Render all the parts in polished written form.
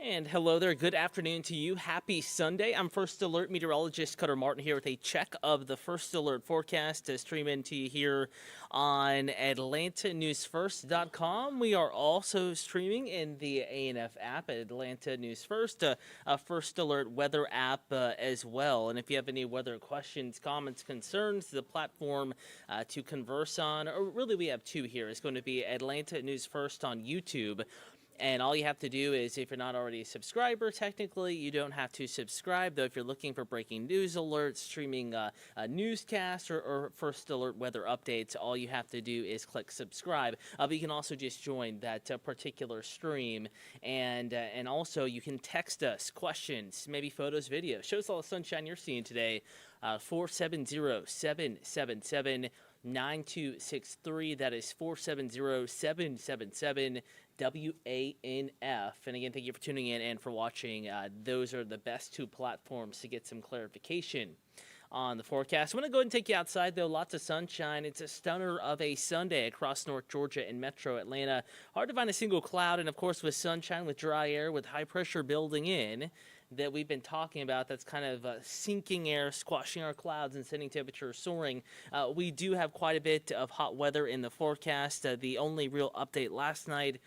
And hello there. Good afternoon to you. Happy Sunday. I'm First Alert Meteorologist Cutter Martin here with a check of the First Alert forecast to stream into you here on AtlantaNewsFirst.com. We are also streaming in the ANF app at Atlanta News First, a First Alert weather app as well. And if you have any weather questions, comments, concerns, the platform to converse on, or really we have two here, is going to be Atlanta News First on YouTube. And all you have to do is, if you're not already a subscriber, technically, you don't have to subscribe. Though if you're looking for breaking news alerts, streaming newscasts, or First Alert weather updates, all you have to do is click subscribe. But you can also just join that particular stream. And also, you can text us questions, maybe photos, videos. Show us all the sunshine you're seeing today. 470-777-9263. That is 470-777-WANF. And again, thank you for tuning in and for watching. Those are the best two platforms to get some clarification on the forecast. I'm going to go ahead and take you outside, though. Lots of sunshine. It's a stunner of a Sunday across North Georgia and Metro Atlanta. Hard to find a single cloud, and of course with sunshine, with dry air, with high pressure building in that we've been talking about, that's kind of sinking air, squashing our clouds and sending temperatures soaring. We do have quite a bit of hot weather in the forecast. The only real update last night,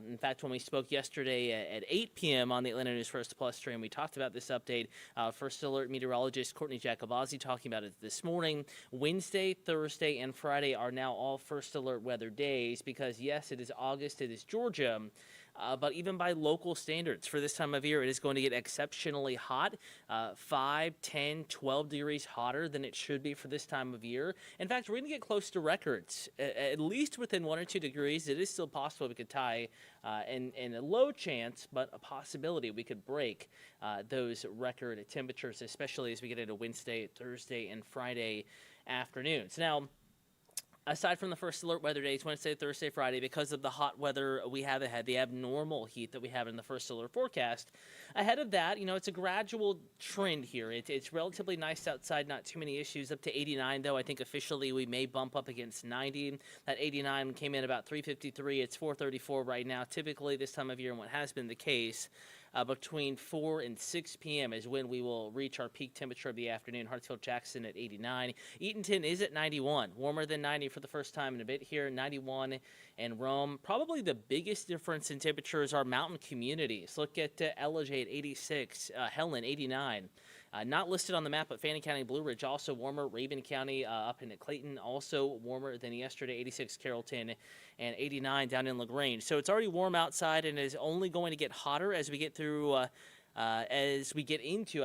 in fact, when we spoke yesterday at 8 p.m. on the Atlanta News First Plus stream, we talked about this update. First Alert meteorologist Courtney Jacobazzi talking about it this morning. Wednesday, Thursday, and Friday are now all First Alert weather days because, yes, it is August, it is Georgia. But even by local standards for this time of year, it is going to get exceptionally hot, 5, 10, 12 degrees hotter than it should be for this time of year. In fact, we're going to get close to records, at least within 1 or 2 degrees. It is still possible we could tie, and a low chance, but a possibility we could break those record temperatures, especially as we get into Wednesday, Thursday, and Friday afternoons. Now, aside from the First Alert weather days, Wednesday, Thursday, Friday, because of the hot weather we have ahead, the abnormal heat that we have in the First Alert forecast, ahead of that, it's a gradual trend here. It's relatively nice outside, not too many issues, up to 89, though. I think officially we may bump up against 90. That 89 came in about 3:53. It's 4:34 right now. Typically, this time of year, and what has been the case, between 4 and 6 p.m. is when we will reach our peak temperature of the afternoon. Hartsfield-Jackson at 89. Eatonton is at 91, warmer than 90 for the first time in a bit here, 91. And Rome, probably the biggest difference in temperatures are mountain communities. Look at Ellijay at 86, Helen 89. Not listed on the map, but Fannin County, Blue Ridge also warmer. Rabun County up into Clayton also warmer than yesterday, 86 Carrollton, and 89 down in LaGrange. So it's already warm outside and is only going to get hotter as we get through, I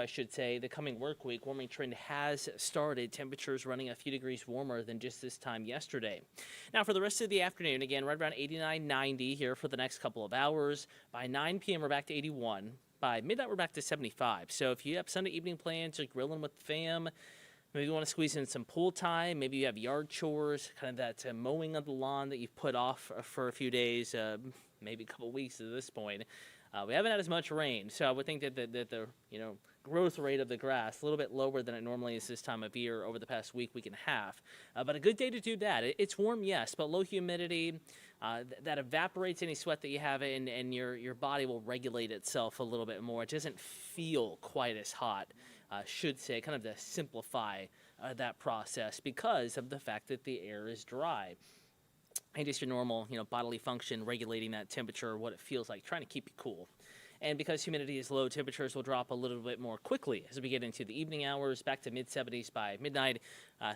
should say, the coming work week. Warming trend has started. Temperatures running a few degrees warmer than just this time yesterday. Now, for the rest of the afternoon, again, right around 89, 90 here for the next couple of hours. By 9 p.m., we're back to 81. By midnight, we're back to 75. So if you have Sunday evening plans or grilling with the fam, maybe you want to squeeze in some pool time, maybe you have yard chores, kind of that mowing of the lawn that you've put off for a few days, maybe a couple weeks at this point. We haven't had as much rain, so I would think that the growth rate of the grass a little bit lower than it normally is this time of year over the past week and a half. But a good day to do that. It's warm, yes, but low humidity. That evaporates any sweat that you have, and your body will regulate itself a little bit more. It doesn't feel quite as hot, should say, kind of to simplify that process because of the fact that the air is dry. And just your normal, bodily function regulating that temperature, what it feels like, trying to keep you cool. And because humidity is low, temperatures will drop a little bit more quickly as we get into the evening hours, back to mid-70s by midnight.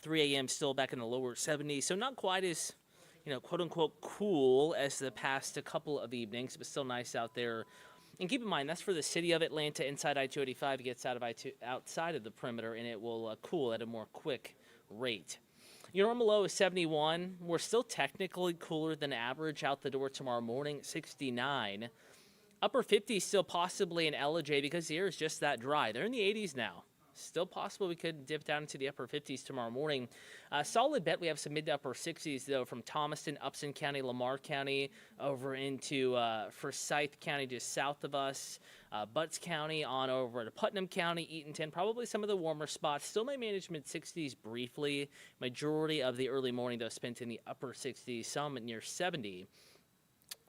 3 a.m. still back in the lower 70s, so not quite as quote-unquote cool as the past couple of evenings, but still nice out there. And keep in mind, that's for the city of Atlanta inside I-285. It gets outside of the perimeter, and it will cool at a more quick rate. Your normal low is 71. We're still technically cooler than average out the door tomorrow morning, 69. Upper 50s still possibly in Ellijay because the air is just that dry. They're in the 80s now. Still possible we could dip down into the upper 50s tomorrow morning. Solid bet we have some mid to upper 60s, though, from Thomaston, Upson County, Lamar County, over into Forsyth County just south of us, Butts County on over to Putnam County, Eatonton, probably some of the warmer spots. Still may manage mid-60s briefly. Majority of the early morning, though, spent in the upper 60s, some near 70.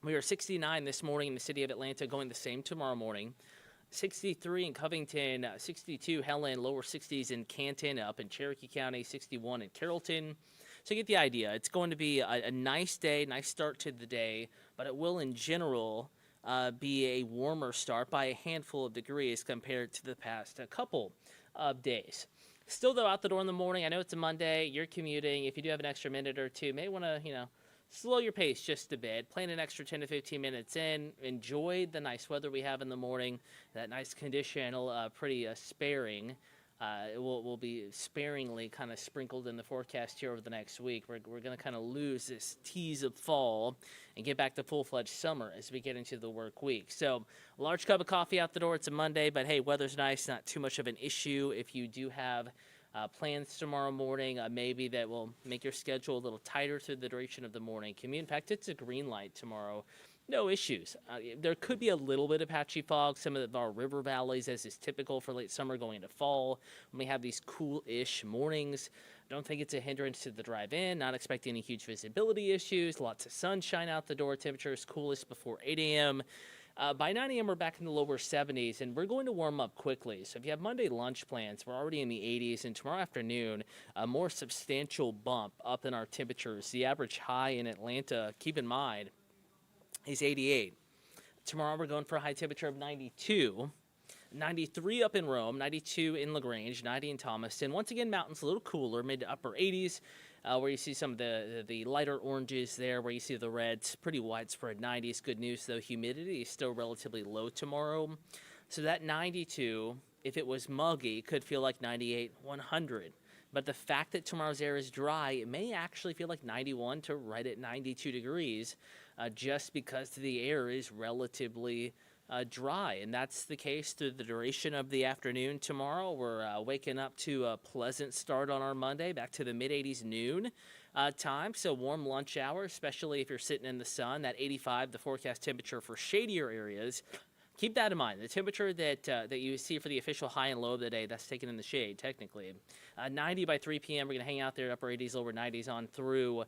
We are 69 this morning in the city of Atlanta, going the same tomorrow morning. 63 in Covington, 62 Helen, lower 60s in Canton, up in Cherokee County, 61 in Carrollton. So you get the idea. It's going to be a nice day, nice start to the day, but it will in general be a warmer start by a handful of degrees compared to the past couple of days. Still, though, out the door in the morning. I know it's a Monday. You're commuting. If you do have an extra minute or two, may want to, slow your pace just a bit. Plan an extra 10 to 15 minutes in. Enjoy the nice weather we have in the morning. That nice condition, pretty sparing. It will be sparingly kind of sprinkled in the forecast here over the next week. We're going to kind of lose this tease of fall and get back to full-fledged summer as we get into the work week. So a large cup of coffee out the door. It's a Monday, but hey, weather's nice. Not too much of an issue. If you do have plans tomorrow morning, maybe that will make your schedule a little tighter through the duration of the morning commute. In fact, it's a green light tomorrow. No issues. There could be a little bit of patchy fog, some of our river valleys, as is typical for late summer going into fall. When we have these cool-ish mornings, I don't think it's a hindrance to the drive in. Not expecting any huge visibility issues. Lots of sunshine out the door. Temperatures coolest before 8 a.m. By 9 a.m., we're back in the lower 70s, and we're going to warm up quickly. So if you have Monday lunch plans, we're already in the 80s, and tomorrow afternoon, a more substantial bump up in our temperatures. The average high in Atlanta, keep in mind, is 88. Tomorrow we're going for a high temperature of 92. 93 up in Rome, 92 in LaGrange, 90 in Thomaston. Once again, mountains a little cooler, mid to upper 80s, where you see some of the lighter oranges there, where you see the reds, pretty widespread 90s. Good news, though, humidity is still relatively low tomorrow. So that 92, if it was muggy, could feel like 98, 100. But the fact that tomorrow's air is dry, it may actually feel like 91 to right at 92 degrees, just because the air is relatively dry. And that's the case through the duration of the afternoon tomorrow. We're waking up to a pleasant start on our Monday, back to the mid-80s noon time. So warm lunch hour, especially if you're sitting in the sun. That 85, the forecast temperature for shadier areas. Keep that in mind. The temperature that you see for the official high and low of the day, that's taken in the shade, technically. 90 by 3 p.m. We're going to hang out there at upper 80s, lower 90s on through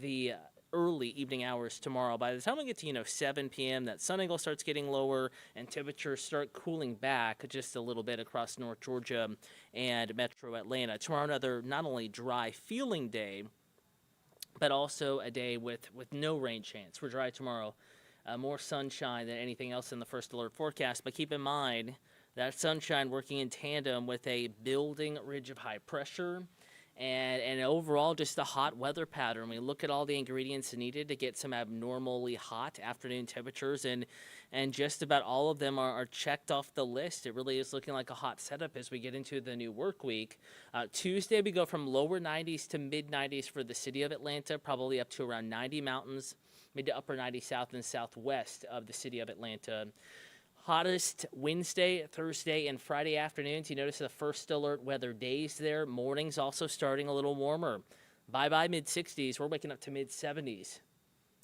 the early evening hours tomorrow. By the time we get to 7 p.m., that sun angle starts getting lower and temperatures start cooling back just a little bit across North Georgia and Metro Atlanta. Tomorrow, another not only dry feeling day, but also a day with no rain chance. We're dry tomorrow. More sunshine than anything else in the first alert forecast, but keep in mind that sunshine working in tandem with a building ridge of high pressure and overall just a hot weather pattern. We look at all the ingredients needed to get some abnormally hot afternoon temperatures, and just about all of them are checked off the list. It really is looking like a hot setup as we get into the new work week. Tuesday, we go from lower 90s to mid 90s for the city of Atlanta, probably up to around 90 mountains, mid to upper 90 south and southwest of the city of Atlanta. Hottest Wednesday, Thursday, and Friday afternoons. You notice the first alert weather days there. Mornings also starting a little warmer. Bye-bye mid-60s. We're waking up to mid-70s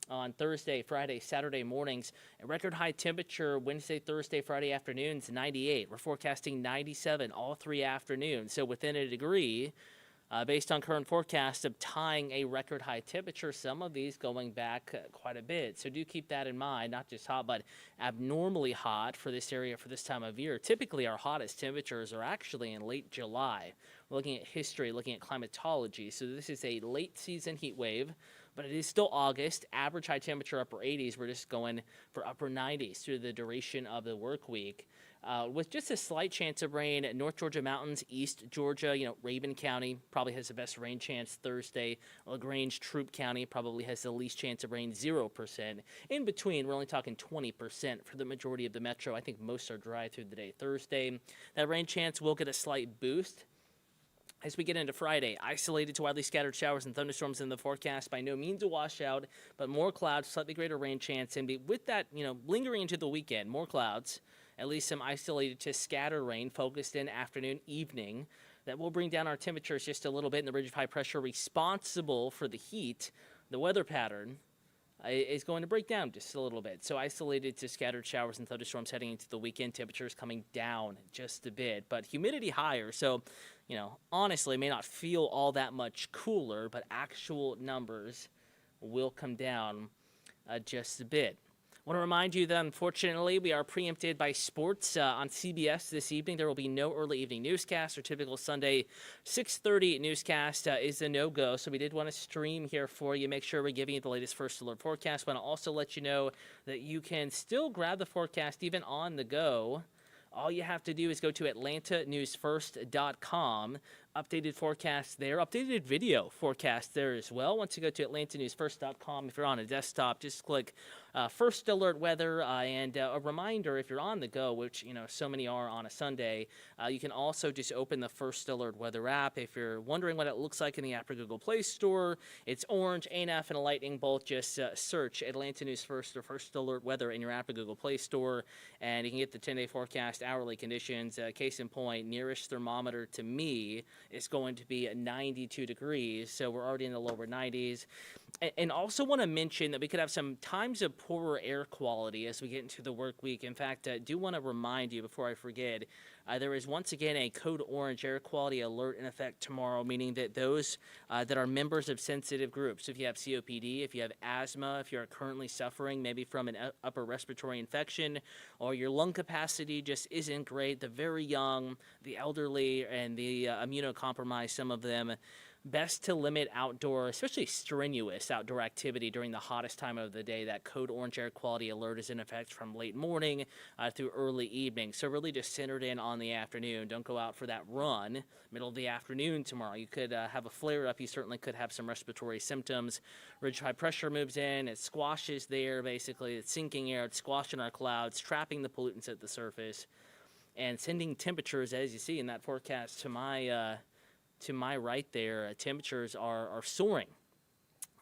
on Thursday, Friday, Saturday mornings. A record high temperature Wednesday, Thursday, Friday afternoons, 98. We're forecasting 97 all 3 afternoons. So within a degree, based on current forecast of tying a record high temperature, some of these going back quite a bit. So do keep that in mind, not just hot, but abnormally hot for this area for this time of year. Typically, our hottest temperatures are actually in late July. We're looking at history, looking at climatology. So this is a late season heat wave, but it is still August. Average high temperature upper 80s. We're just going for upper 90s through the duration of the work week. With just a slight chance of rain at North Georgia mountains, East Georgia, Rabun County probably has the best rain chance Thursday. LaGrange, Troup County probably has the least chance of rain, 0%. In between, we're only talking 20% for the majority of the metro. I think most are dry through the day Thursday. That rain chance will get a slight boost as we get into Friday. Isolated to widely scattered showers and thunderstorms in the forecast. By no means a washout, but more clouds, slightly greater rain chance. And with that, lingering into the weekend, more clouds, at least some isolated to scattered rain focused in afternoon, evening. That will bring down our temperatures just a little bit in the ridge of high pressure responsible for the heat. The weather pattern is going to break down just a little bit. So isolated to scattered showers and thunderstorms heading into the weekend. Temperatures coming down just a bit, but humidity higher. So, honestly, may not feel all that much cooler, but actual numbers will come down just a bit. I want to remind you that, unfortunately, we are preempted by sports on CBS this evening. There will be no early evening newscast. Our typical Sunday 6:30 newscast is a no-go, so we did want to stream here for you. Make sure we're giving you the latest first alert forecast. Want to also let you know that you can still grab the forecast even on the go. All you have to do is go to atlantanewsfirst.com. Updated forecast there, updated video forecast there as well. Once you go to atlantanewsfirst.com, if you're on a desktop, just click First Alert Weather, and a reminder, if you're on the go, which so many are on a Sunday, you can also just open the First Alert Weather app. If you're wondering what it looks like in the app or Google Play Store, it's orange, ANF, and a lightning bolt. Just search Atlanta News First or First Alert Weather in your app or Google Play Store, and you can get the 10-day forecast, hourly conditions. Case in point, nearest thermometer to me is going to be 92 degrees, so we're already in the lower 90s. And also want to mention that we could have some times of poorer air quality as we get into the work week. In fact, I do want to remind you before I forget, there is once again a code orange air quality alert in effect tomorrow, meaning that those that are members of sensitive groups, if you have COPD, if you have asthma, if you're currently suffering maybe from an upper respiratory infection, or your lung capacity just isn't great, the very young, the elderly, and the immunocompromised, some of them, best to limit outdoor, especially strenuous outdoor activity during the hottest time of the day. That code orange air quality alert is in effect from late morning through early evening. So really just centered in on the afternoon. Don't go out for that run middle of the afternoon tomorrow. You could have a flare up. You certainly could have some respiratory symptoms. Ridge high pressure moves in. It squashes there, basically. It's sinking air. It's squashing our clouds, trapping the pollutants at the surface, and sending temperatures, as you see in that forecast to my right there, temperatures are soaring,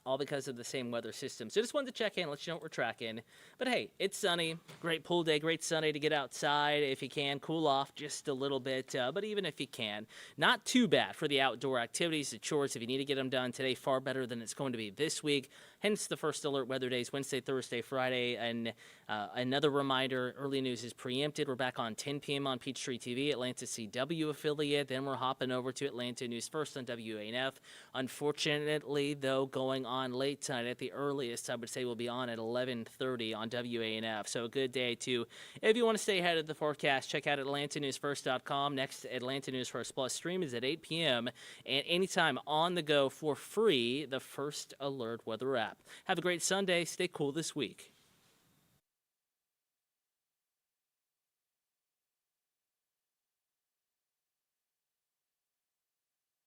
all because of the same weather system. So just wanted to check in, let you know what we're tracking. But hey, it's sunny, great pool day, great Sunday to get outside if you can, cool off just a little bit. But even if you can, not too bad for the outdoor activities, the chores, if you need to get them done today, far better than it's going to be this week. Hence the First Alert Weather Days, Wednesday, Thursday, Friday. And another reminder, early news is preempted. We're back on 10 p.m. on Peachtree TV, Atlanta CW affiliate. Then we're hopping over to Atlanta News First on WANF. Unfortunately, though, going on late tonight at the earliest, I would say we'll be on at 11:30 on WANF. So a good day to, if you want to stay ahead of the forecast, check out atlantanewsfirst.com. Next Atlanta News First Plus stream is at 8 p.m. and anytime on the go for free, the First Alert Weather app. Have a great Sunday. Stay cool this week.